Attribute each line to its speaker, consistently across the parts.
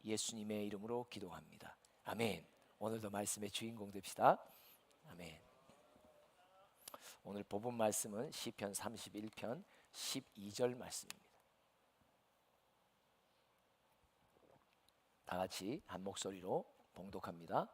Speaker 1: 예수님의 이름으로 기도합니다. 아멘. 오늘도 말씀의 주인공 됩시다. 아멘. 오늘 본문 말씀은 시편 31편 12절 말씀입니다. 다 같이 한 목소리로 봉독합니다.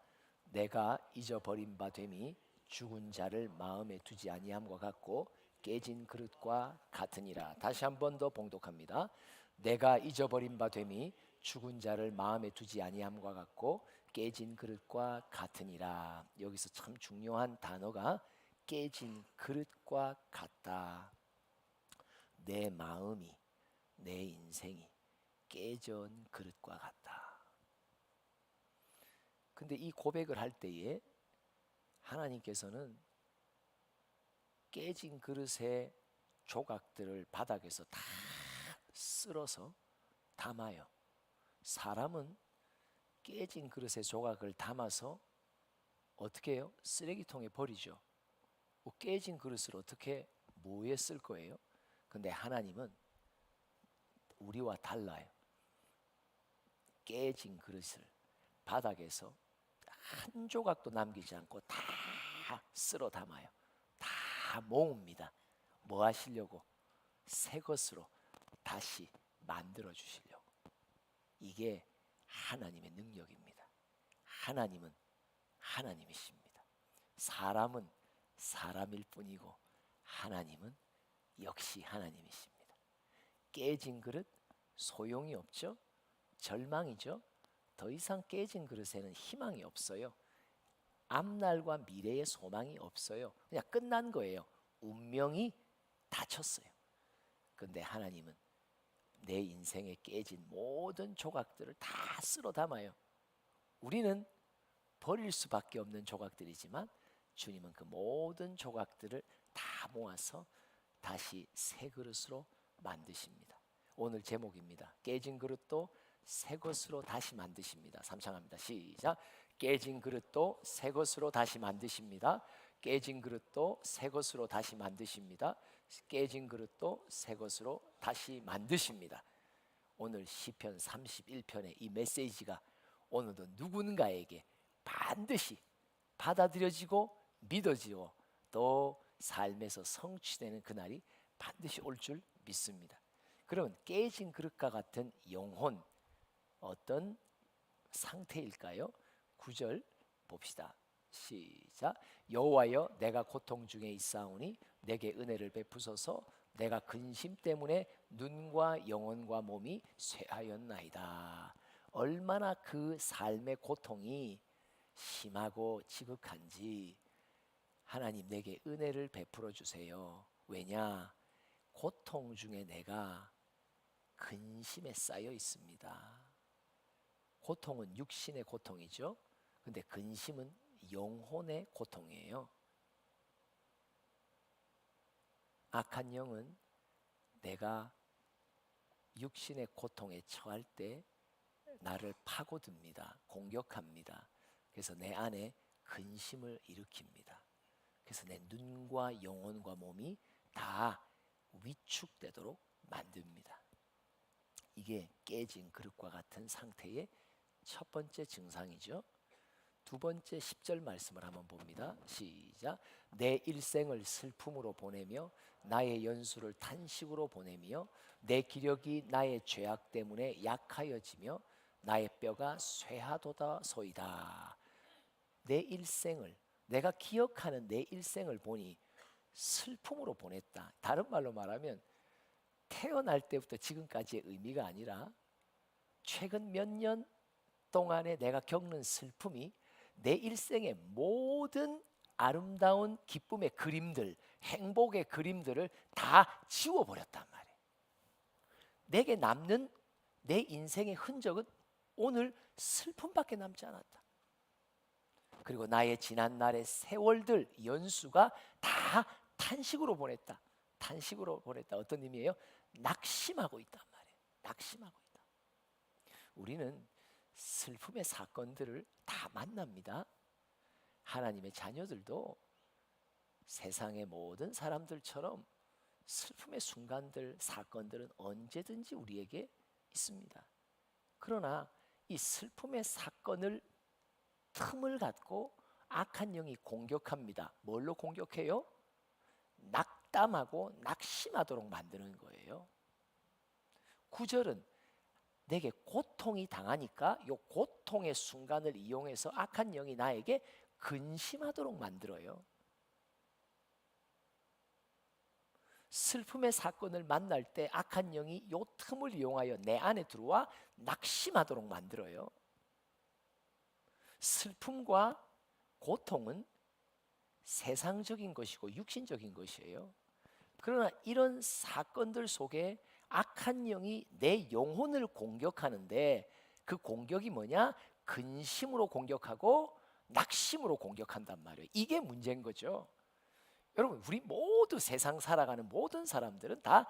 Speaker 1: 내가 잊어버린 바 됨이 죽은 자를 마음에 두지 아니함과 같고 깨진 그릇과 같으니라. 다시 한 번 더 봉독합니다. 내가 잊어버린 바 됨이 죽은 자를 마음에 두지 아니함과 같고 깨진 그릇과 같으니라. 여기서 참 중요한 단어가 깨진 그릇과 같다. 내 마음이, 내 인생이 깨진 그릇과 같다. 근데 이 고백을 할 때에 하나님께서는 깨진 그릇의 조각들을 바닥에서 다 쓸어서 담아요. 사람은 깨진 그릇의 조각을 담아서 어떻게 해요? 쓰레기통에 버리죠. 깨진 그릇을 어떻게 뭐에 쓸 거예요? 근데 하나님은 우리와 달라요. 깨진 그릇을 바닥에서 한 조각도 남기지 않고 다 쓸어 담아요. 다 모읍니다. 뭐 하시려고? 새 것으로 다시 만들어 주시려고. 이게 하나님의 능력입니다. 하나님은 하나님이십니다. 사람은 사람일 뿐이고 하나님은 역시 하나님이십니다. 깨진 그릇 소용이 없죠? 절망이죠? 더 이상 깨진 그릇에는 희망이 없어요. 앞날과 미래의 소망이 없어요. 그냥 끝난 거예요. 운명이 닫혔어요. 근데 하나님은 내 인생에 깨진 모든 조각들을 다 쓸어 담아요. 우리는 버릴 수밖에 없는 조각들이지만 주님은 그 모든 조각들을 다 모아서 다시 새 그릇으로 만드십니다. 오늘 제목입니다. 깨진 그릇도 새 것으로 다시 만드십니다. 삼창합니다. 시작. 깨진 그릇도 새 것으로 다시 만드십니다. 깨진 그릇도 새 것으로 다시 만드십니다. 깨진 그릇도 새 것으로 다시 만드십니다. 오늘 시편 31편의 이 메시지가 오늘도 누군가에게 반드시 받아들여지고 믿어지고 또 삶에서 성취되는 그날이 반드시 올 줄 믿습니다. 그러면 깨진 그릇과 같은 영혼 어떤 상태일까요? 9절 봅시다. 시작. 여호와여 내가 고통 중에 있사오니 내게 은혜를 베푸소서. 내가 근심 때문에 눈과 영혼과 몸이 쇠하였나이다. 얼마나 그 삶의 고통이 심하고 지극한지 하나님 내게 은혜를 베풀어 주세요. 왜냐? 고통 중에 내가 근심에 쌓여 있습니다. 고통은 육신의 고통이죠. 근데 근심은 영혼의 고통이에요. 악한 영은 내가 육신의 고통에 처할 때 나를 파고듭니다. 공격합니다. 그래서 내 안에 근심을 일으킵니다. 그래서 내 눈과 영혼과 몸이 다 위축되도록 만듭니다. 이게 깨진 그릇과 같은 상태의 첫 번째 증상이죠. 두 번째 10절 말씀을 한번 봅니다. 시작. 내 일생을 슬픔으로 보내며 나의 연수를 탄식으로 보내며 내 기력이 나의 죄악 때문에 약하여지며 나의 뼈가 쇠하도다 소이다. 내 일생을 내가 기억하는 내 일생을 보니 슬픔으로 보냈다. 다른 말로 말하면 태어날 때부터 지금까지의 의미가 아니라 최근 몇 년 동안에 내가 겪는 슬픔이 내 일생의 모든 아름다운 기쁨의 그림들, 행복의 그림들을 다 지워버렸단 말이에요. 내게 남는 내 인생의 흔적은 오늘 슬픔밖에 남지 않았다. 그리고 나의 지난날의 세월들, 연수가 다 탄식으로 보냈다. 탄식으로 보냈다. 어떤 의미예요? 낙심하고 있단 말이에요. 낙심하고 있다. 우리는 슬픔의 사건들을 다 만납니다. 하나님의 자녀들도 세상의 모든 사람들처럼 슬픔의 순간들, 사건들은 언제든지 우리에게 있습니다. 그러나 이 슬픔의 사건을 틈을 갖고 악한 영이 공격합니다. 뭘로 공격해요? 낙담하고 낙심하도록 만드는 거예요. 9절은 내게 고통이 당하니까 이 고통의 순간을 이용해서 악한 영이 나에게 근심하도록 만들어요. 슬픔의 사건을 만날 때 악한 영이 이 틈을 이용하여 내 안에 들어와 낙심하도록 만들어요. 슬픔과 고통은 세상적인 것이고 육신적인 것이에요. 그러나 이런 사건들 속에 악한 영이 내 영혼을 공격하는데 그 공격이 뭐냐? 근심으로 공격하고 낙심으로 공격한단 말이에요. 이게 문제인 거죠. 여러분, 우리 모두 세상 살아가는 모든 사람들은 다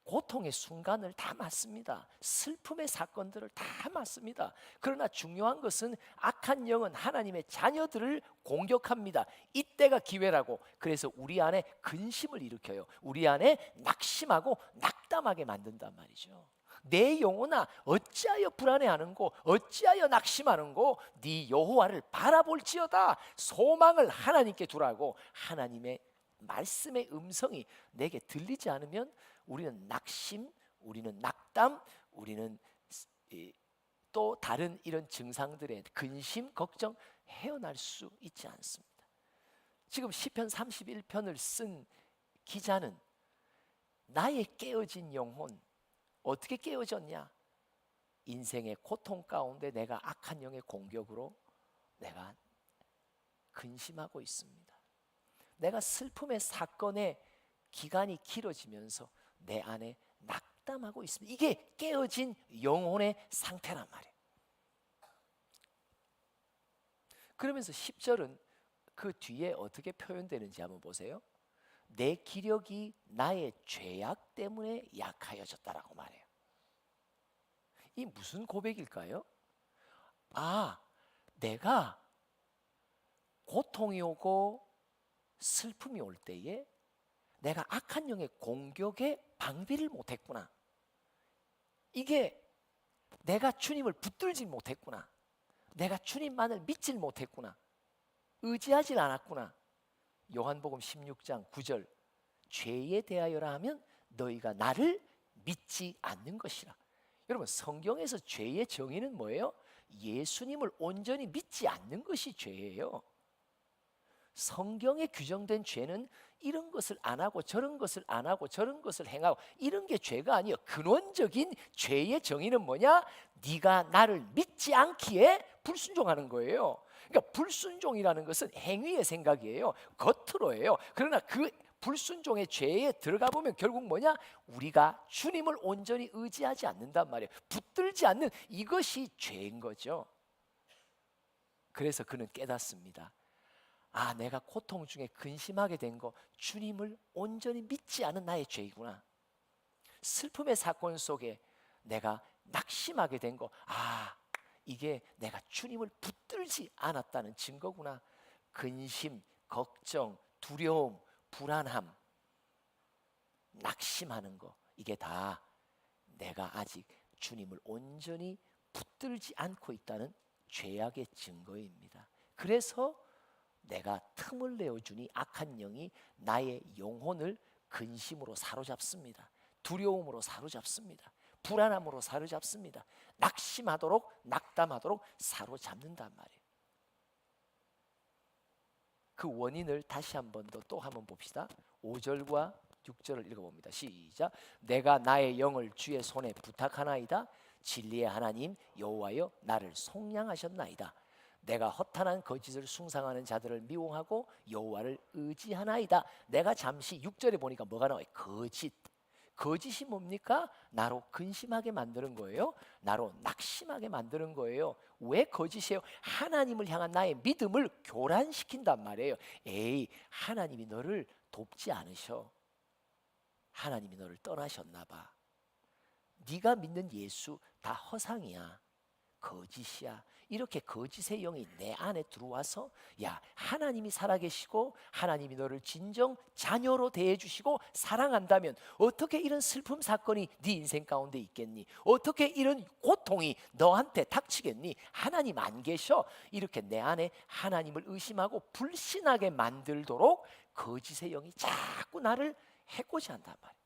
Speaker 1: 고통의 순간을 다 맞습니다. 슬픔의 사건들을 다 맞습니다. 그러나 중요한 것은 악한 영은 하나님의 자녀들을 공격합니다. 이때가 기회라고. 그래서 우리 안에 근심을 일으켜요. 우리 안에 낙심하고 낙담하게 만든단 말이죠. 내 영혼아, 어찌하여 불안해하는고, 어찌하여 낙심하는고, 네 여호와를 바라볼지어다. 소망을 하나님께 두라고. 하나님의 말씀의 음성이 내게 들리지 않으면 우리는 낙심, 우리는 낙담, 우리는 또 다른 이런 증상들의 근심, 걱정 헤어날 수 있지 않습니다. 지금 시편 31편을 쓴 기자는 나의 깨어진 영혼, 어떻게 깨어졌냐? 인생의 고통 가운데 내가 악한 영의 공격으로 내가 근심하고 있습니다. 내가 슬픔의 사건의 기간이 길어지면서 내 안에 낙담하고 있습니다. 이게 깨어진 영혼의 상태란 말이에요. 그러면서 10절은 그 뒤에 어떻게 표현되는지 한번 보세요. 내 기력이 나의 죄악 때문에 약하여졌다라고 말해요. 이 무슨 고백일까요? 내가 고통이 오고 슬픔이 올 때에 내가 악한 영의 공격에 방비를 못했구나. 이게 내가 주님을 붙들지 못했구나. 내가 주님만을 믿질 못했구나. 의지하질 않았구나. 요한복음 16장 9절 죄에 대하여라 하면 너희가 나를 믿지 않는 것이라. 여러분, 성경에서 죄의 정의는 뭐예요? 예수님을 온전히 믿지 않는 것이 죄예요. 성경에 규정된 죄는 이런 것을 안 하고 저런 것을 안 하고 저런 것을 행하고 이런 게 죄가 아니에요. 근원적인 죄의 정의는 뭐냐? 네가 나를 믿지 않기에 불순종하는 거예요. 그러니까 불순종이라는 것은 행위의 생각이에요. 겉으로예요. 그러나 그 불순종의 죄에 들어가 보면 결국 뭐냐? 우리가 주님을 온전히 의지하지 않는단 말이에요. 붙들지 않는 이것이 죄인 거죠. 그래서 그는 깨닫습니다. 내가 고통 중에 근심하게 된 거 주님을 온전히 믿지 않은 나의 죄이구나. 슬픔의 사건 속에 내가 낙심하게 된 거 이게 내가 주님을 붙들지 않았다는 증거구나. 근심, 걱정, 두려움, 불안함, 낙심하는 거 이게 다 내가 아직 주님을 온전히 붙들지 않고 있다는 죄악의 증거입니다. 그래서 내가 틈을 내어주니 악한 영이 나의 영혼을 근심으로 사로잡습니다. 두려움으로 사로잡습니다. 불안함으로 사로잡습니다. 낙심하도록 낙담하도록 사로잡는단 말이에요. 그 원인을 다시 한 번 더 또 한번 봅시다. 5절과 6절을 읽어봅니다. 시작. 내가 나의 영을 주의 손에 부탁하나이다. 진리의 하나님 여호와여 나를 속량하셨나이다. 내가 허탄한 거짓을 숭상하는 자들을 미워하고 여호와를 의지하나이다. 내가 잠시 6절에 보니까 뭐가 나와요? 거짓. 거짓이 뭡니까? 나로 근심하게 만드는 거예요. 나로 낙심하게 만드는 거예요. 왜 거짓이에요? 하나님을 향한 나의 믿음을 교란시킨단 말이에요. 하나님이 너를 돕지 않으셔. 하나님이 너를 떠나셨나 봐. 네가 믿는 예수 다 허상이야. 거짓이야. 이렇게 거짓의 영이 내 안에 들어와서 야, 하나님이 살아계시고 하나님이 너를 진정 자녀로 대해주시고 사랑한다면 어떻게 이런 슬픔 사건이 네 인생 가운데 있겠니? 어떻게 이런 고통이 너한테 닥치겠니? 하나님 안 계셔. 이렇게 내 안에 하나님을 의심하고 불신하게 만들도록 거짓의 영이 자꾸 나를 해코지 한단 말이야.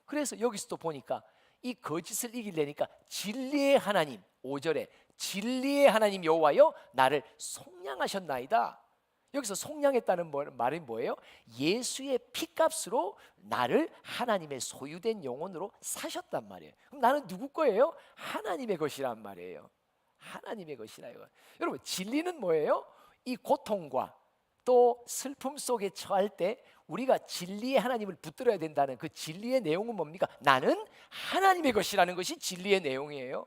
Speaker 1: 그래서 여기서도 보니까 이 거짓을 이기려니까 진리의 하나님, 5절에 진리의 하나님 여호와여 나를 속량하셨나이다. 여기서 속량했다는 말이 뭐예요? 예수의 피값으로 나를 하나님의 소유된 영혼으로 사셨단 말이에요. 그럼 나는 누구 거예요? 하나님의 것이란 말이에요. 하나님의 것이라요. 여러분, 진리는 뭐예요? 이 고통과 또 슬픔 속에 처할 때 우리가 진리의 하나님을 붙들어야 된다는 그 진리의 내용은 뭡니까? 나는 하나님의 것이라는 것이 진리의 내용이에요.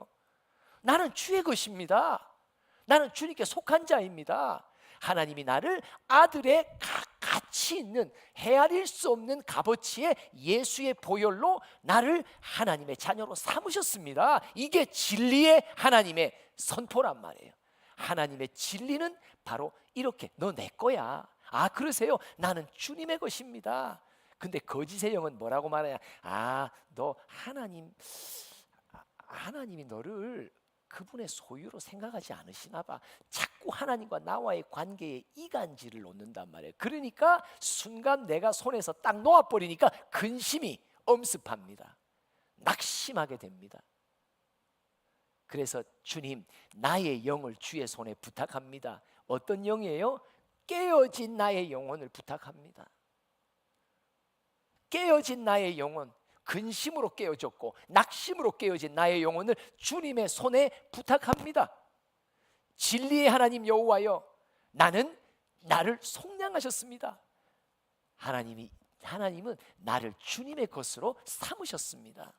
Speaker 1: 나는 주의 것입니다. 나는 주님께 속한 자입니다. 하나님이 나를 아들의 가치 있는 헤아릴 수 없는 값어치의 예수의 보혈로 나를 하나님의 자녀로 삼으셨습니다. 이게 진리의 하나님의 선포란 말이에요. 하나님의 진리는 바로 이렇게 너 내 거야. 아, 그러세요? 나는 주님의 것입니다. 근데 거짓의 영은 뭐라고 말해야? 아, 너 하나님이 너를 그분의 소유로 생각하지 않으시나 봐. 자꾸 하나님과 나와의 관계에 이간질을 놓는단 말이에요. 그러니까 순간 내가 손에서 딱 놓아버리니까 근심이 엄습합니다. 낙심하게 됩니다. 그래서 주님, 나의 영을 주의 손에 부탁합니다. 어떤 영이에요? 깨어진 나의 영혼을 부탁합니다. 깨어진 나의 영혼, 근심으로 깨어졌고 낙심으로 깨어진 나의 영혼을 주님의 손에 부탁합니다. 진리의 하나님 여호와여, 나를 속량하셨습니다. 하나님은 나를 주님의 것으로 삼으셨습니다.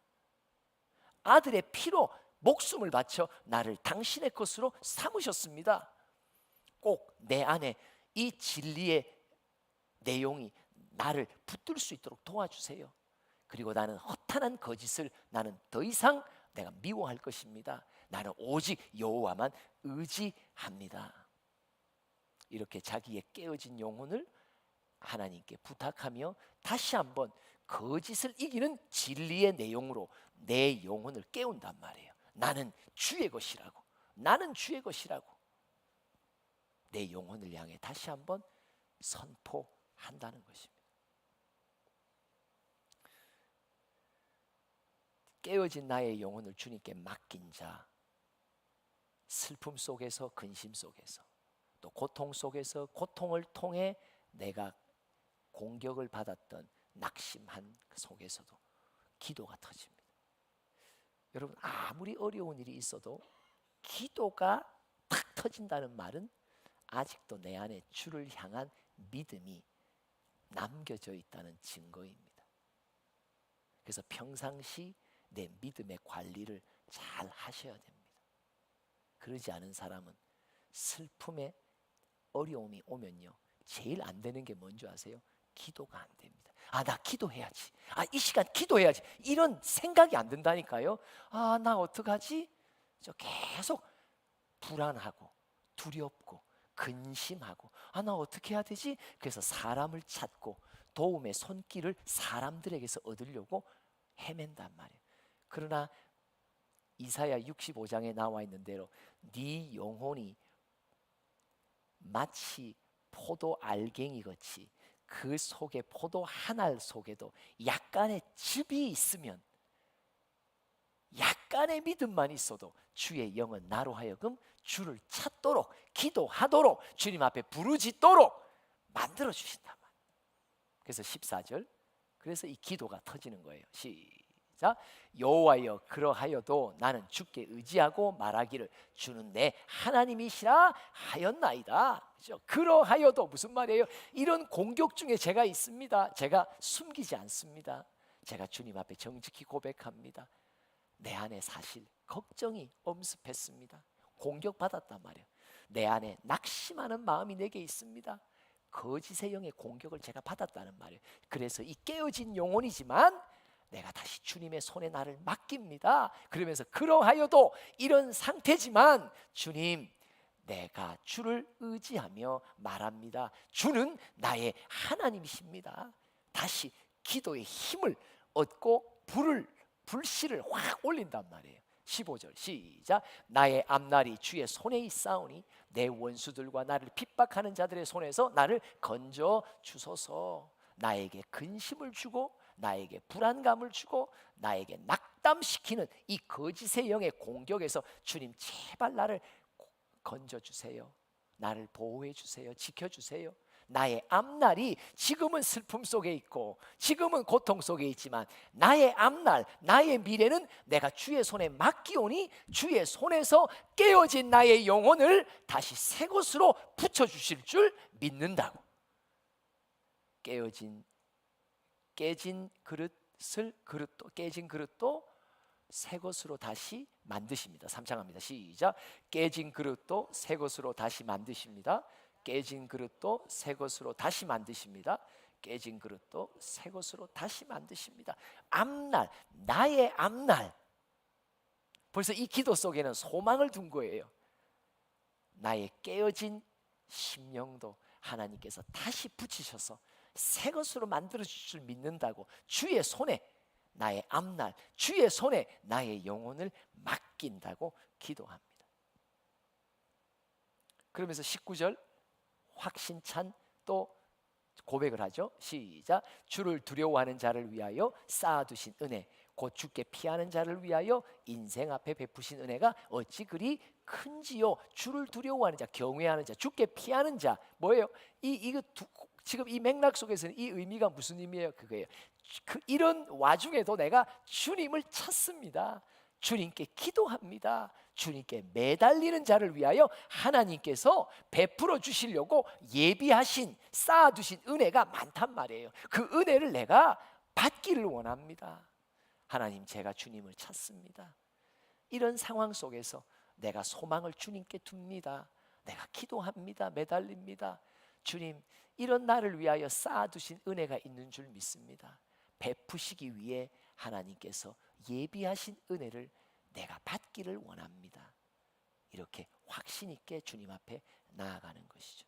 Speaker 1: 아들의 피로 목숨을 바쳐 나를 당신의 것으로 삼으셨습니다. 꼭 내 안에 이 진리의 내용이 나를 붙들 수 있도록 도와주세요. 그리고 나는 허탄한 거짓을 나는 더 이상 내가 미워할 것입니다. 나는 오직 여호와만 의지합니다. 이렇게 자기의 깨어진 영혼을 하나님께 부탁하며 다시 한번 거짓을 이기는 진리의 내용으로 내 영혼을 깨운단 말이에요. 나는 주의 것이라고. 나는 주의 것이라고. 내 영혼을 향해 다시 한번 선포한다는 것입니다. 깨어진 나의 영혼을 주님께 맡긴 자, 슬픔 속에서, 근심 속에서, 또 고통 속에서, 고통을 통해 내가 공격을 받았던 낙심한 속에서도 기도가 터집니다. 여러분, 아무리 어려운 일이 있어도 기도가 탁 터진다는 말은 아직도 내 안에 주를 향한 믿음이 남겨져 있다는 증거입니다. 그래서 평상시 내 믿음의 관리를 잘 하셔야 됩니다. 그러지 않은 사람은 슬픔에 어려움이 오면요, 제일 안 되는 게 뭔지 아세요? 기도가 안 됩니다. 아, 나 기도해야지. 아, 이 시간 기도해야지. 이런 생각이 안 든다니까요. 아, 나 어떡하지? 저 계속 불안하고 두렵고 근심하고, 아, 나 어떻게 해야 되지? 그래서 사람을 찾고 도움의 손길을 사람들에게서 얻으려고 헤맨단 말이에요. 그러나 이사야 65장에 나와 있는 대로 네 영혼이 마치 포도 알갱이 같이 그 속에, 포도 한 알 속에도 약간의 즙이 있으면, 약간의 믿음만 있어도 주의 영은 나로 하여금 주를 찾도록, 기도하도록, 주님 앞에 부르짖도록 만들어 주신단 말이에요. 그래서 14절, 그래서 이 기도가 터지는 거예요. 시작. 여호와여, 그러하여도 나는 주께 의지하고 말하기를 주는 내 하나님이시라 하였나이다. 그렇죠? 그러하여도 무슨 말이에요? 이런 공격 중에 제가 있습니다. 제가 숨기지 않습니다. 제가 주님 앞에 정직히 고백합니다. 내 안에 사실 걱정이 엄습했습니다. 공격받았단 말이에요. 내 안에 낙심하는 마음이 내게 있습니다. 거짓의 영의 공격을 제가 받았다는 말이에요. 그래서 이 깨어진 영혼이지만 내가 다시 주님의 손에 나를 맡깁니다. 그러면서 그러하여도 이런 상태지만 주님, 내가 주를 의지하며 말합니다. 주는 나의 하나님이십니다. 다시 기도의 힘을 얻고 불씨를 확 올린단 말이에요. 15절 시작. 나의 앞날이 주의 손에 있사오니 내 원수들과 나를 핍박하는 자들의 손에서 나를 건져 주소서. 나에게 근심을 주고 나에게 불안감을 주고 나에게 낙담시키는 이 거짓의 영의 공격에서 주님 제발 나를 건져 주세요. 나를 보호해 주세요. 지켜 주세요. 나의 앞날이 지금은 슬픔 속에 있고 지금은 고통 속에 있지만 나의 앞날, 나의 미래는 내가 주의 손에 맡기오니 주의 손에서 깨어진 나의 영혼을 다시 새 것으로 붙여주실 줄 믿는다고. 깨진 그릇도 새 것으로 다시 만드십니다. 3창합니다. 시작. 깨진 그릇도 새 것으로 다시 만드십니다. 깨진 그릇도 새 것으로 다시 만드십니다. 깨진 그릇도 새 것으로 다시 만드십니다. 앞날, 나의 앞날. 벌써 이 기도 속에는 소망을 둔 거예요. 나의 깨어진 심령도 하나님께서 다시 붙이셔서 새 것으로 만들어 주실 줄 믿는다고 주의 손에 나의 앞날, 주의 손에 나의 영혼을 맡긴다고 기도합니다. 그러면서 19절 확신찬 또 고백을 하죠. 시작. 주를 두려워하는 자를 위하여 쌓아두신 은혜, 곧 주께 피하는 자를 위하여 인생 앞에 베푸신 은혜가 어찌 그리 큰지요. 주를 두려워하는 자, 경외하는 자, 주께 피하는 자. 뭐예요? 지금 이 맥락 속에서는 이 의미가 무슨 의미예요? 그거예요. 이런 와중에도 내가 주님을 찾습니다. 주님께 기도합니다. 주님께 매달리는 자를 위하여 하나님께서 베풀어 주시려고 예비하신, 쌓아두신 은혜가 많단 말이에요. 그 은혜를 내가 받기를 원합니다. 하나님, 제가 주님을 찾습니다. 이런 상황 속에서 내가 소망을 주님께 둡니다. 내가 기도합니다. 매달립니다. 주님, 이런 나를 위하여 쌓아두신 은혜가 있는 줄 믿습니다. 베푸시기 위해 하나님께서 예비하신 은혜를 내가 받기를 원합니다. 이렇게 확신 있게 주님 앞에 나아가는 것이죠.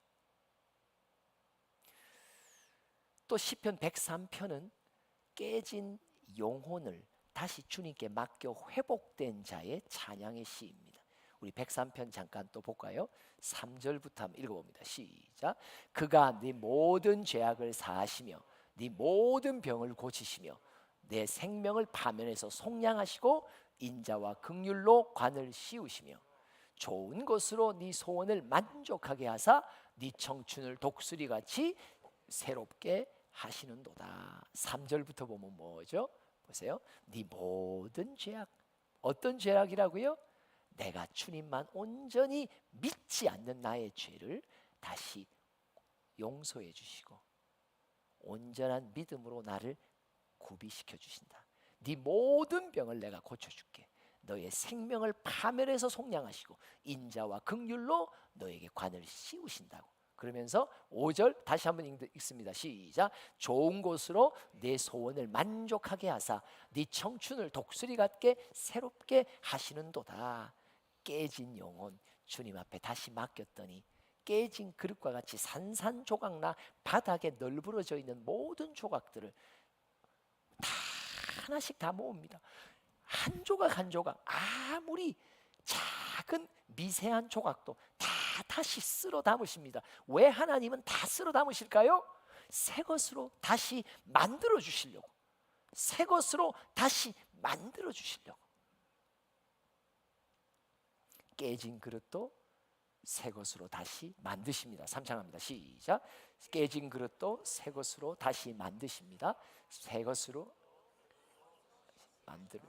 Speaker 1: 또 시편 103편은 깨진 영혼을 다시 주님께 맡겨 회복된 자의 찬양의 시입니다. 우리 103편 잠깐 또 볼까요? 3절부터 한번 읽어봅니다. 시작. 그가 네 모든 죄악을 사하시며 네 모든 병을 고치시며 내 생명을 파면에서 속량하시고 인자와 긍휼로 관을 씌우시며 좋은 것으로 네 소원을 만족하게 하사 네 청춘을 독수리같이 새롭게 하시는도다. 3절부터 보면 뭐죠? 보세요. 네 모든 죄악. 어떤 죄악이라고요? 내가 주님만 온전히 믿지 않는 나의 죄를 다시 용서해 주시고 온전한 믿음으로 나를 구비시켜 주신다. 네 모든 병을 내가 고쳐줄게. 너의 생명을 파멸해서 속량하시고 인자와 긍휼로 너에게 관을 씌우신다고. 그러면서 5절 다시 한번 읽습니다. 시작. 좋은 곳으로 내 소원을 만족하게 하사 네 청춘을 독수리 같게 새롭게 하시는도다. 깨진 영혼 주님 앞에 다시 맡겼더니 깨진 그릇과 같이 산산조각나 바닥에 널브러져 있는 모든 조각들을 다 하나씩 다 모읍니다. 한 조각 한 조각, 아무리 작은 미세한 조각도 다시 쓸어 담으십니다. 왜 하나님은 다 쓸어 담으실까요? 새 것으로 다시 만들어 주시려고. 새 것으로 다시 만들어 주시려고. 깨진 그릇도 새 것으로 다시 만드십니다. 3창합니다. 시작. 깨진 그릇도 새 것으로 다시 만드십니다. 새 것으로 만들어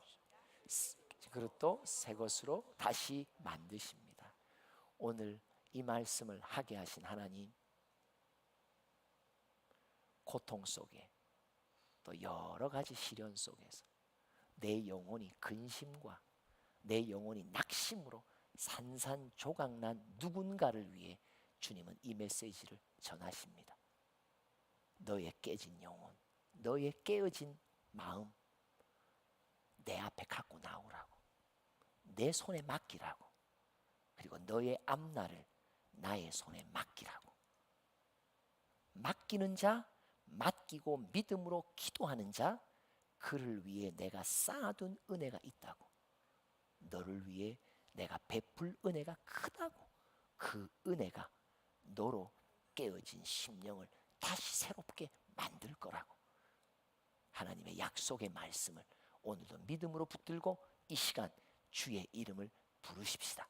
Speaker 1: 그릇도 새 것으로 다시 만드십니다. 오늘 이 말씀을 하게 하신 하나님, 고통 속에 또 여러 가지 시련 속에서 내 영혼이 근심과 내 영혼이 낙심으로 산산조각난 누군가를 위해 주님은 이 메시지를 전하십니다. 너의 깨진 영혼, 너의 깨어진 마음, 내 앞에 갖고 나오라고, 내 손에 맡기라고, 그리고 너의 앞날을 나의 손에 맡기라고. 맡기는 자, 맡기고 믿음으로 기도하는 자, 그를 위해 내가 쌓아둔 은혜가 있다고. 너를 위해 내가 베풀 은혜가 크다고. 그 은혜가 너로 깨어진 심령을 다시 새롭게 만들 거라고. 하나님의 약속의 말씀을 오늘도 믿음으로 붙들고 이 시간 주의 이름을 부르십시다.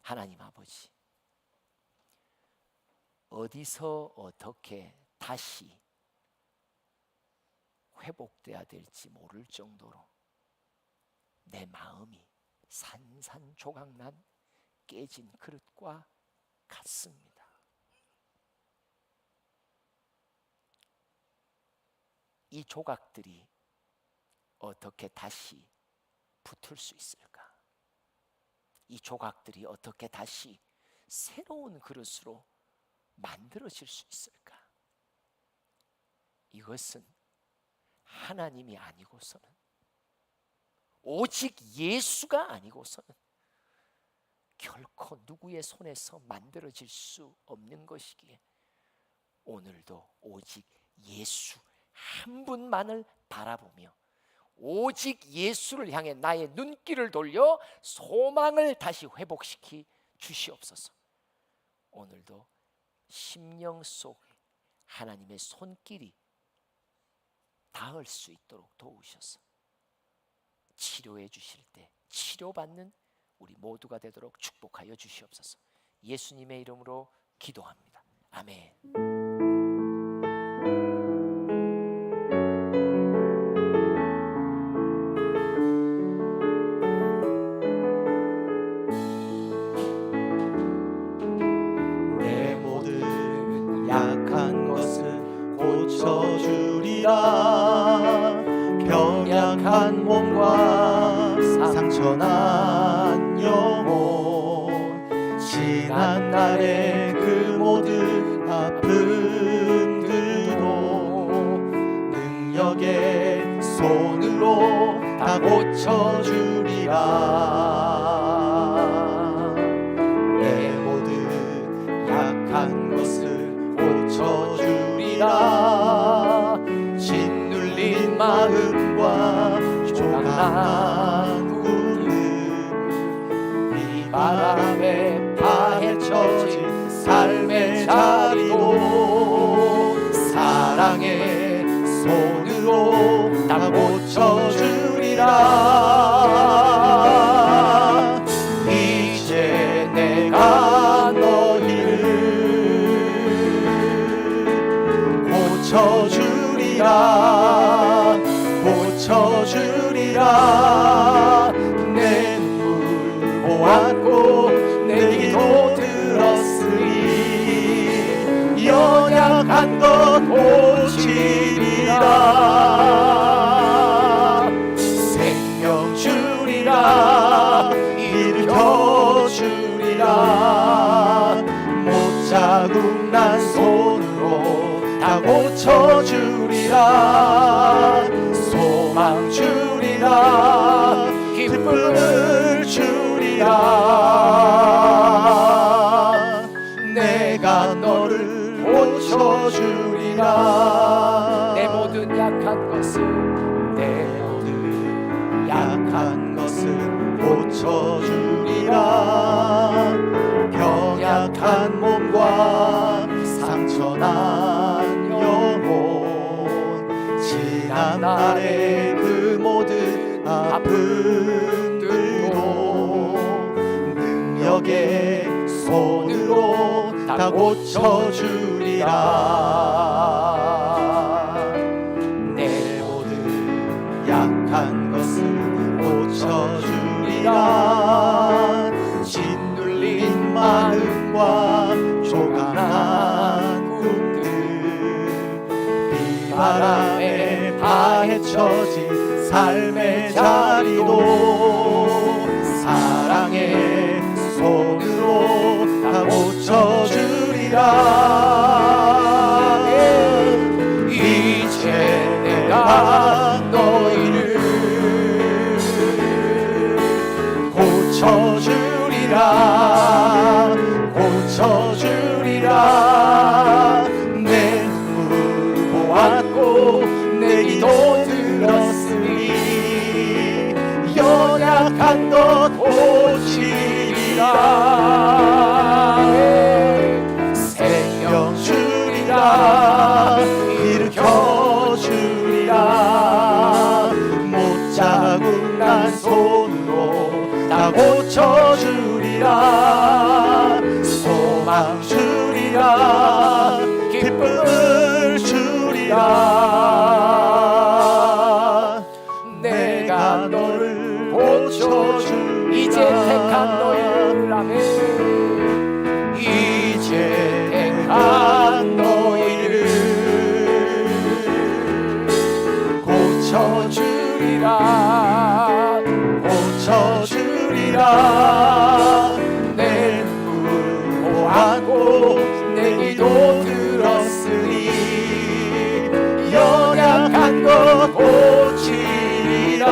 Speaker 1: 하나님 아버지, 어디서 어떻게 다시 회복돼야 될지 모를 정도로 내 마음이 산산조각난 깨진 그릇과 같습니다. 이 조각들이 어떻게 다시 붙을 수 있을까? 이 조각들이 어떻게 다시 새로운 그릇으로 만들어질 수 있을까? 이것은 하나님이 아니고서는, 오직 예수가 아니고서는 결코 누구의 손에서 만들어질 수 없는 것이기에 오늘도 오직 예수 한 분만을 바라보며 오직 예수를 향해 나의 눈길을 돌려 소망을 다시 회복시키 주시옵소서. 오늘도 심령 속에 하나님의 손길이 닿을 수 있도록 도우셔서 치료해 주실 때 치료받는 우리 모두가 되도록 축복하여 주시옵소서. 예수님의 이름으로 기도합니다. 아멘.
Speaker 2: 내 모든 약한 것은 고쳐주리라. 병약한 몸과 상처난 영혼, 지난 날의 그 모든 아픔들도 능력의 손으로 다 고쳐주리라. 내 모든 약한 것을 고쳐주리라. 짓눌린 마음과 조각난 꿈들, 비바람에 파헤쳐진 삶의 자리도 사랑의 손으로 다 고쳐주리라. 이제 내가 너희를 고쳐주리라. 고쳐주리라. 내 눈물 보았고 내 기도 들었으니 연약한 것 고치리라. 생명 주리라. 일으켜 주리라. 못자국 난 손으로 다 고쳐주리라. 소망 주리라. 기쁨을 주리라. 내가 너를 고쳐주리라.
Speaker 1: 내 모든 약한 것을,
Speaker 2: 내 모든 약한 것을 고쳐주리라. 병약한 몸과 상처난 영혼, 지난 날의 그 모든 아픔들도 능력의 손으로 다 고쳐주리라. 내 모든 약한 것을 고쳐주리라. 짓눌린 마음과 조각난 꿈들, 비바람에 파헤쳐진 삶의 자리도 사랑의 손으로 다 고쳐주리라. 이제 내가 너희를 고쳐주리라. 내 눈물 보았고 내 기도 들었으니 연약한 것 고치리라. 생명 주리라. 일으켜 주리라. 못 자국 난 손으로 다 고쳐주리라. 소망 주리라. 기쁨을 주리라. 내가 너를 고쳐주리라.
Speaker 1: 이제 택한 너희를 아멘.
Speaker 2: 이제 택한 너희를 고쳐주리라. 고쳐주리라. 내 눈물 보았고 내 기도 들었으니 연약한 것 고치리라.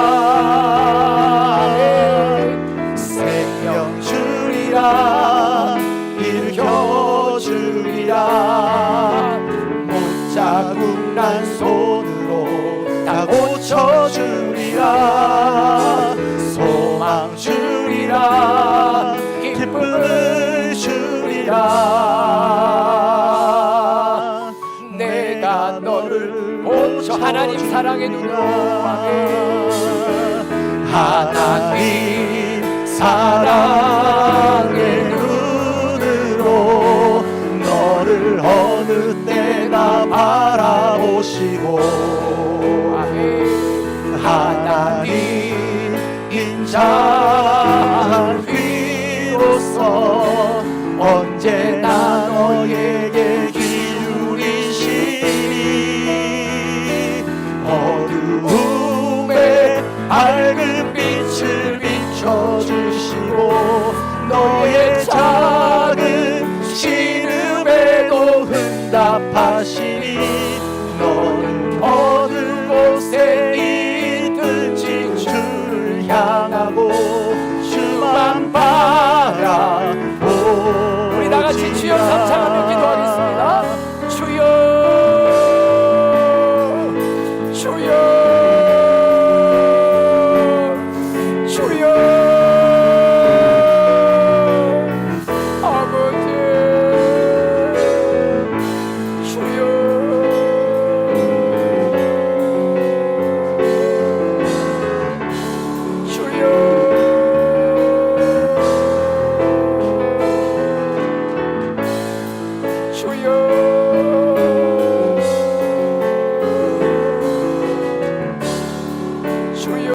Speaker 2: 생명 주리라. 일으켜 주리라. 못 자국 난 손으로 다 고쳐주리라. 소망 주리라. 기쁨을 주리라. 내가 너를 고쳐.
Speaker 1: 하나님 사랑의 눈으로
Speaker 2: 하나님 사랑의 눈으로 너를 어느 때나 바라보시고 하나님 인자 비로소 언제나 너에게 기울이시니 어두움에 밝은 빛을 비춰주시고 너의 작은 시